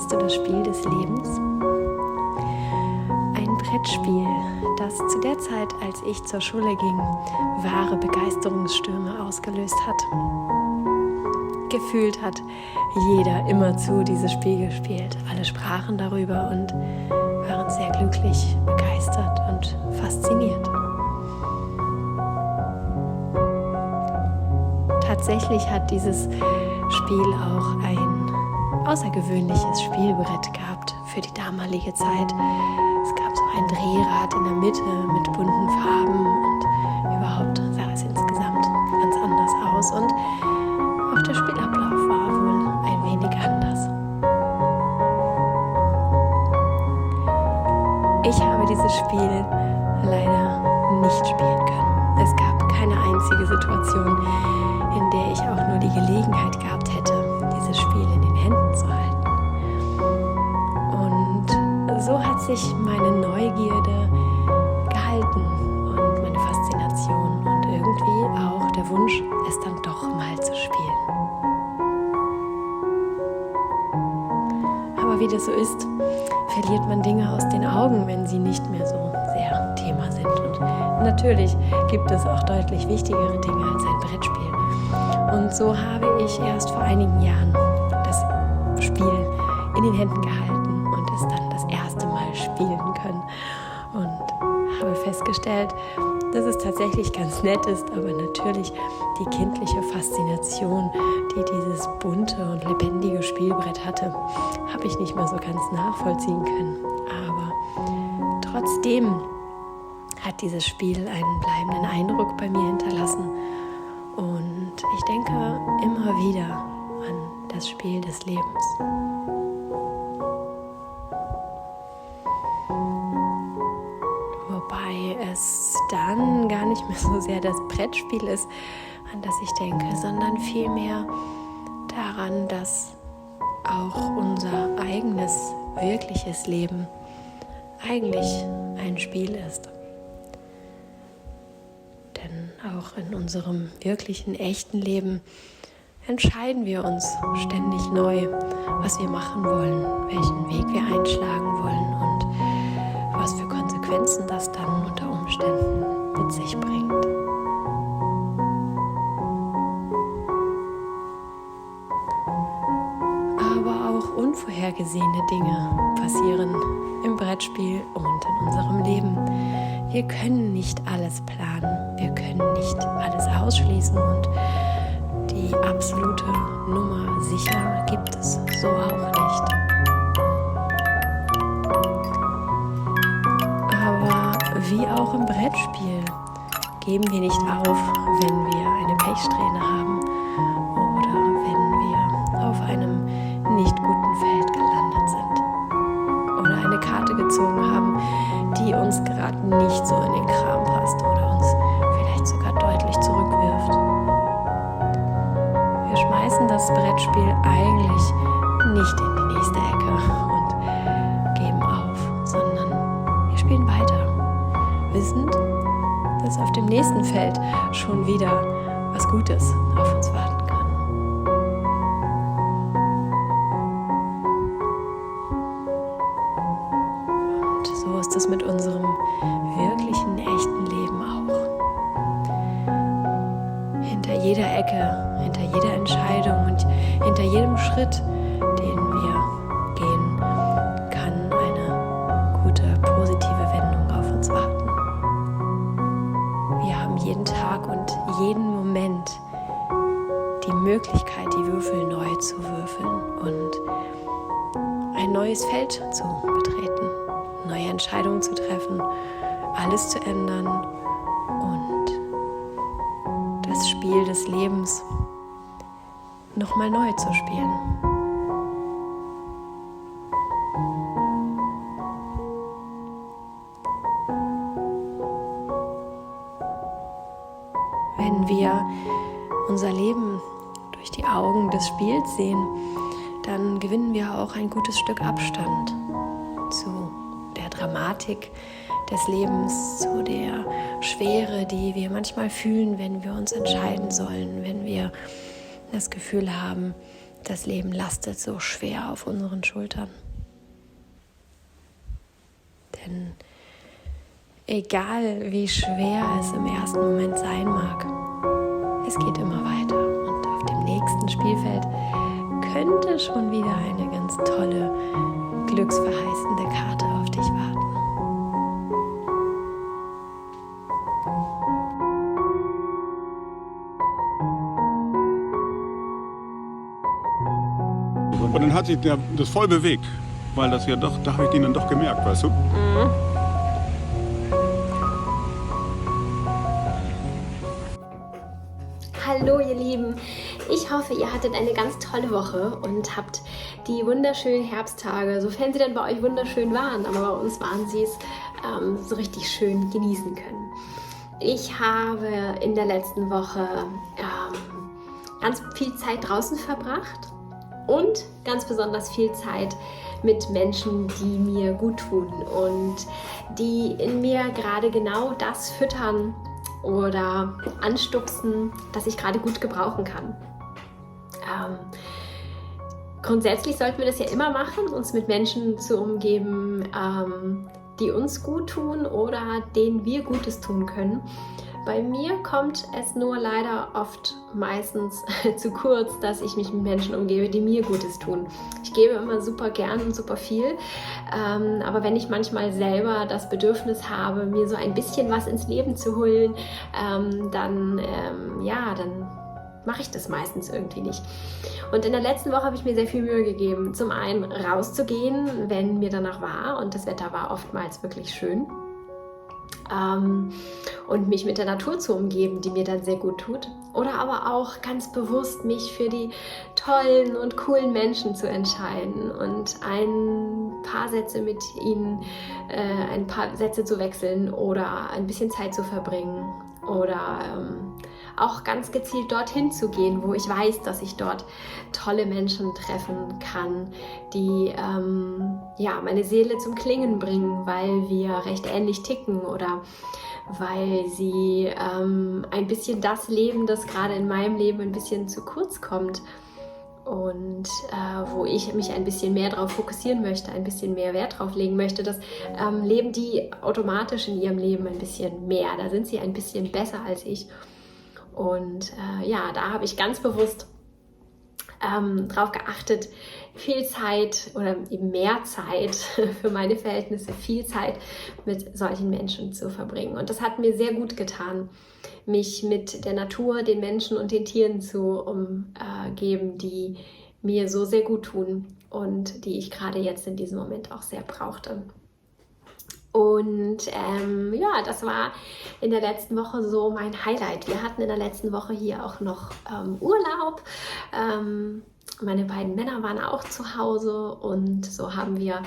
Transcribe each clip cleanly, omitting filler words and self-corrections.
Kennst du das Spiel des Lebens? Ein Brettspiel, das zu der Zeit, als ich zur Schule ging, wahre Begeisterungsstürme ausgelöst hat. Gefühlt hat jeder immerzu dieses Spiel gespielt. Alle sprachen darüber und waren sehr glücklich, begeistert und fasziniert. Tatsächlich hat dieses Spiel auch ein außergewöhnliches Spielbrett gehabt für die damalige Zeit. Es gab so ein Drehrad in der Mitte mit bunten Farben und überhaupt sah es insgesamt ganz anders aus und auch der Spielablauf war wohl ein wenig anders. Ich habe dieses Spiel leider nicht spielen können. Es gab keine einzige Situation, in der ich auch nur die Gelegenheit gehabt hätte, dieses Spiel in den Händen zu halten. Und so hat sich meine Neugierde gehalten und meine Faszination und irgendwie auch der Wunsch, es dann doch mal zu spielen. Aber wie das so ist, verliert man Dinge aus den Augen, wenn sie nicht mehr so sehr Thema sind. Und natürlich gibt es auch deutlich wichtigere Dinge als ein Brettspiel. Und so habe ich erst vor einigen Jahren das Spiel in den Händen gehalten und es dann das erste Mal spielen können. Und habe festgestellt, dass es tatsächlich ganz nett ist, aber natürlich die kindliche Faszination, die dieses bunte und lebendige Spielbrett hatte, habe ich nicht mehr so ganz nachvollziehen können. Aber trotzdem hat dieses Spiel einen bleibenden Eindruck bei mir hinterlassen. Und ich denke immer wieder an das Spiel des Lebens. Wobei es dann gar nicht mehr so sehr das Brettspiel ist, an das ich denke, sondern vielmehr daran, dass auch unser eigenes, wirkliches Leben eigentlich ein Spiel ist. Denn auch in unserem wirklichen, echten Leben entscheiden wir uns ständig neu, was wir machen wollen, welchen Weg wir einschlagen wollen und was für Konsequenzen das dann unter Umständen mit sich bringt. Aber auch unvorhergesehene Dinge passieren im Brettspiel und in unserem Leben. Wir können nicht alles planen, wir können nicht alles ausschließen und die absolute Nummer sicher gibt es so auch nicht. Aber wie auch im Brettspiel geben wir nicht auf, wenn wir eine Pechsträhne haben oder wenn wir auf einem nicht guten Feld gelandet sind oder eine Karte gezogen haben, die uns gerade nicht so in den Kram passt oder uns vielleicht sogar deutlich zurückwirft. Wir schmeißen das Brettspiel eigentlich nicht in die nächste Ecke und geben auf, sondern wir spielen weiter, wissend, dass auf dem nächsten Feld schon wieder was Gutes auf uns warten kann. Und so ist es mit unserem wirklichen, echten Leben auch. Hinter jeder Ecke, hinter jeder Entscheidung und hinter jedem Schritt, den wir gehen, kann eine gute, positive Wendung auf uns warten. Wir haben jeden Tag und jeden Moment die Möglichkeit, die Würfel neu zu würfeln und ein neues Feld zu betreten, neue Entscheidungen zu treffen, alles zu ändern und das Spiel des Lebens nochmal neu zu spielen. Wenn wir unser Leben durch die Augen des Spiels sehen, dann gewinnen wir auch ein gutes Stück Abstand zu der Dramatik des Lebens, zu der Schwere, die wir manchmal fühlen, wenn wir uns entscheiden sollen, wenn wir das Gefühl haben, das Leben lastet so schwer auf unseren Schultern. Denn egal wie schwer es im ersten Moment sein mag, es geht immer weiter und auf dem nächsten Spielfeld könnte schon wieder eine ganz tolle, glücksverheißende Karte auf dich warten. Und dann hat sich das voll bewegt, weil das ja doch, da habe ich den dann doch gemerkt, weißt du? Mhm. Hallo ihr Lieben, ich hoffe, ihr hattet eine ganz tolle Woche und habt die wunderschönen Herbsttage, sofern sie denn bei euch wunderschön waren, aber bei uns waren sie es, so richtig schön genießen können. Ich habe in der letzten Woche ganz viel Zeit draußen verbracht und ganz besonders viel Zeit mit Menschen, die mir gut tun und die in mir gerade genau das füttern oder anstupsen, das ich gerade gut gebrauchen kann. Grundsätzlich sollten wir das ja immer machen, uns mit Menschen zu umgeben, die uns gut tun oder denen wir Gutes tun können. Bei mir kommt es nur leider oft meistens zu kurz, dass ich mich mit Menschen umgebe, die mir Gutes tun. Ich gebe immer super gern und super viel, aber wenn ich manchmal selber das Bedürfnis habe, mir so ein bisschen was ins Leben zu holen, dann mache ich das meistens irgendwie nicht. Und in der letzten Woche habe ich mir sehr viel Mühe gegeben, zum einen rauszugehen, wenn mir danach war, und das Wetter war oftmals wirklich schön. Und mich mit der Natur zu umgeben, die mir dann sehr gut tut. Oder aber auch ganz bewusst mich für die tollen und coolen Menschen zu entscheiden und ein paar Sätze mit ihnen, ein paar Sätze zu wechseln oder ein bisschen Zeit zu verbringen oder auch ganz gezielt dorthin zu gehen, wo ich weiß, dass ich dort tolle Menschen treffen kann, die meine Seele zum Klingen bringen, weil wir recht ähnlich ticken oder weil sie ein bisschen das leben, das gerade in meinem Leben ein bisschen zu kurz kommt und wo ich mich ein bisschen mehr darauf fokussieren möchte, ein bisschen mehr Wert drauf legen möchte. Das leben die automatisch in ihrem Leben ein bisschen mehr. Da sind sie ein bisschen besser als ich. Und da habe ich ganz bewusst darauf geachtet, viel Zeit oder eben mehr Zeit für meine Verhältnisse, viel Zeit mit solchen Menschen zu verbringen. Und das hat mir sehr gut getan, mich mit der Natur, den Menschen und den Tieren zu umgeben, die mir so sehr gut tun und die ich gerade jetzt in diesem Moment auch sehr brauchte. Und das war in der letzten Woche so mein Highlight. Wir hatten in der letzten Woche hier auch noch Urlaub. Meine beiden Männer waren auch zu Hause und so haben wir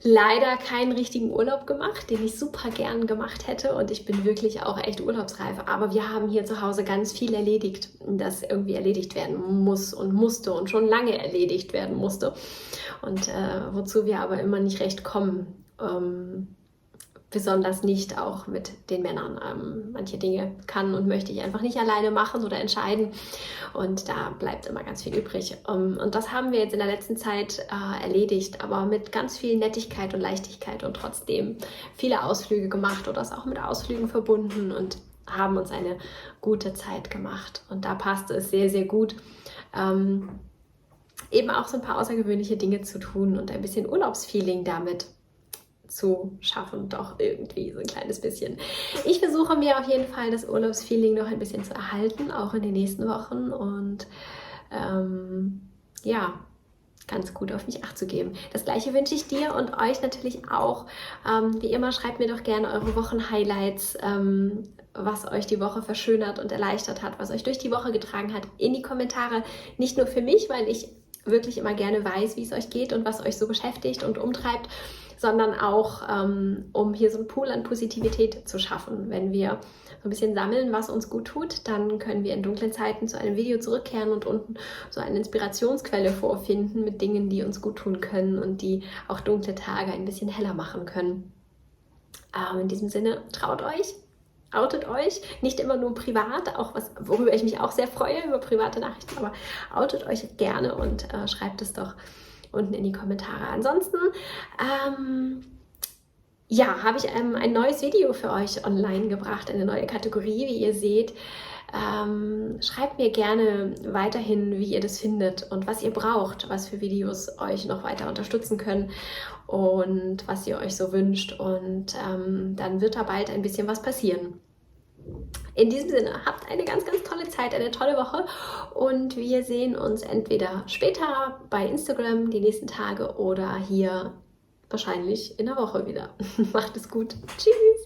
leider keinen richtigen Urlaub gemacht, den ich super gern gemacht hätte, und ich bin wirklich auch echt urlaubsreif. Aber wir haben hier zu Hause ganz viel erledigt, das irgendwie erledigt werden muss und musste und schon lange erledigt werden musste und wozu wir aber immer nicht recht kommen. Besonders nicht auch mit den Männern. Manche Dinge kann und möchte ich einfach nicht alleine machen oder entscheiden, und da bleibt immer ganz viel übrig. Und das haben wir jetzt in der letzten Zeit erledigt, aber mit ganz viel Nettigkeit und Leichtigkeit und trotzdem viele Ausflüge gemacht oder es auch mit Ausflügen verbunden und haben uns eine gute Zeit gemacht. Und da passte es sehr, sehr gut, eben auch so ein paar außergewöhnliche Dinge zu tun und ein bisschen Urlaubsfeeling damit zu schaffen, doch irgendwie so ein kleines bisschen. Ich versuche mir auf jeden Fall das Urlaubsfeeling noch ein bisschen zu erhalten, auch in den nächsten Wochen, und ganz gut auf mich Acht zu geben. Das Gleiche wünsche ich dir und euch natürlich auch. Wie immer, schreibt mir doch gerne eure Wochenhighlights, was euch die Woche verschönert und erleichtert hat, was euch durch die Woche getragen hat, in die Kommentare. Nicht nur für mich, weil ich wirklich immer gerne weiß, wie es euch geht und was euch so beschäftigt und umtreibt, sondern auch, um hier so einen Pool an Positivität zu schaffen. Wenn wir so ein bisschen sammeln, was uns gut tut, dann können wir in dunklen Zeiten zu einem Video zurückkehren und unten so eine Inspirationsquelle vorfinden mit Dingen, die uns gut tun können und die auch dunkle Tage ein bisschen heller machen können. In diesem Sinne, traut euch, outet euch, nicht immer nur privat, auch was, worüber ich mich auch sehr freue, über private Nachrichten, aber outet euch gerne und schreibt es doch unten in die Kommentare. Ansonsten, ja, habe ich ein neues Video für euch online gebracht, eine neue Kategorie, wie ihr seht. Schreibt mir gerne weiterhin, wie ihr das findet und was ihr braucht, was für Videos euch noch weiter unterstützen können und was ihr euch so wünscht. Und dann wird da bald ein bisschen was passieren. In diesem Sinne, habt eine ganz, ganz tolle Zeit, eine tolle Woche und wir sehen uns entweder später bei Instagram die nächsten Tage oder hier wahrscheinlich in der Woche wieder. Macht es gut. Tschüss!